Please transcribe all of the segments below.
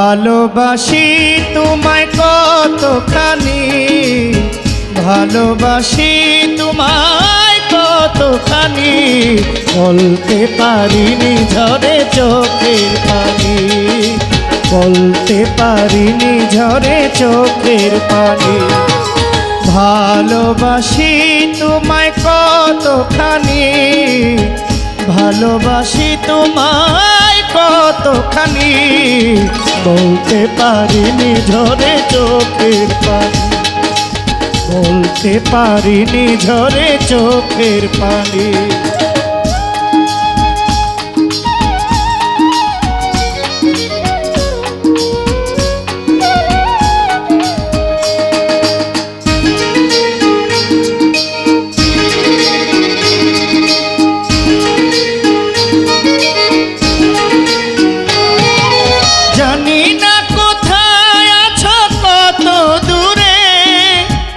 ভালোবাসি তোমায় কতখানি, ভালোবাসি তোমায় কতখানি, বলতে পারিনি ঝরে চোখের পানি, বলতে পারিনি ঝরে চোখের পানি। ভালোবাসি তোমায় কতখানি, ভালোবাসি তোমায় কতখানি, বলতে পারিনি ঝরে চোখের পানি, বলতে পারিনি ঝরে চোখের পানি।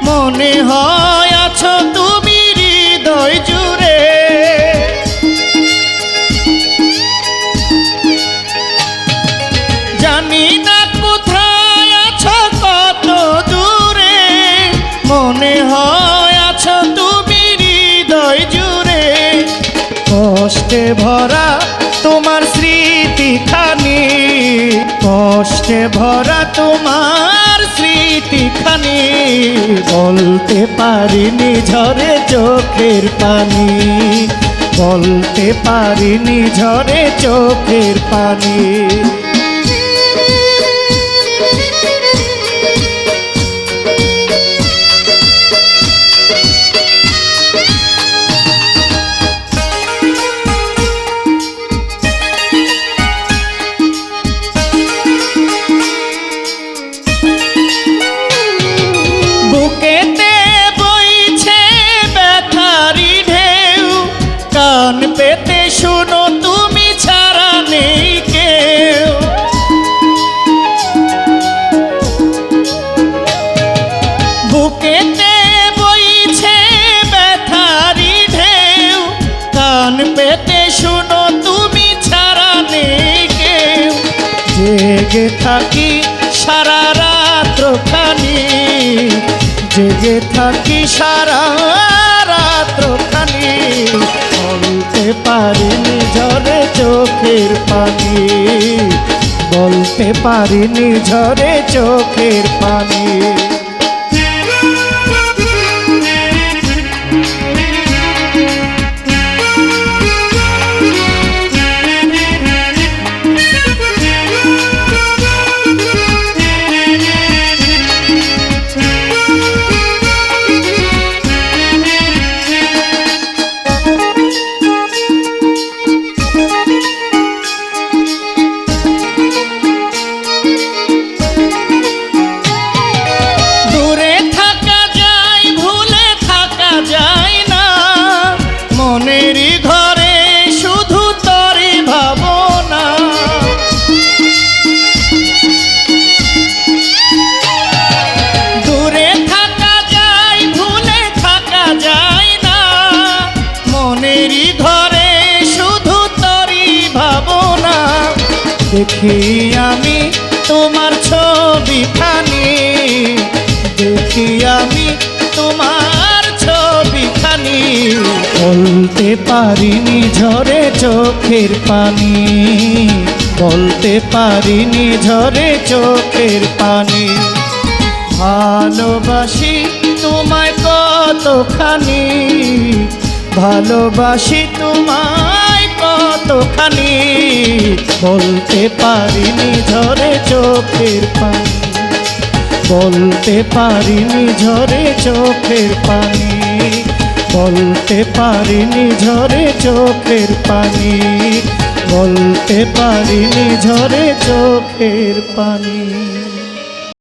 মনে হয় আছো তুমি হৃদয় জুড়ে, জানি না কোথায় আছো কত দূরে, মনে হয় আছো তুমি হৃদয় জুড়ে। কষ্টে ভরা তোমার স্মৃতিখানি, কষ্টে ভরা তোমার স্মৃতিখানি, বলতে পারিনি ঝরে চোখের পানি, বলতে পারিনি ঝরে চোখের পানি। কান পেতে শোনো তুমি ছাড়া নেই কেউ, বুকেতে বইছে ব্যথারি ঢেউ, কান পেতে শোনো তুমি ছাড়া নেই কেউ। জেগে থাকি সারা রাত্র খানি, জেগে থাকি সারা রাত্র খানি, বলতে পারিনি ঝরে চোখের পানি, বলতে পারিনি ঝরে চোখের পানি। মনের ঘরে শুধু তোরই ভাবনা, দূরে থাকা যায় ভুলে থাকা যায় না, মনের ঘরে শুধু তোরই ভাবনা। দেখি আমি তোমার ছবিখানি, দেখি আমি তোমার ছবিখানি, বলতে পারিনি ঝরে চোখের পানি, বলতে পারিনি ঝরে চোখের পানি। ভালোবাসি তোমায় কতখানি, ভালোবাসি তোমায় কতখানি, বলতে পারিনি ঝরে চোখের পানি, বলতে পারিনি ঝরে চোখের পানি, বলতে পারিনি ঝরে চোখের পানি, বলতে পারিনি ঝরে চোখের পানি।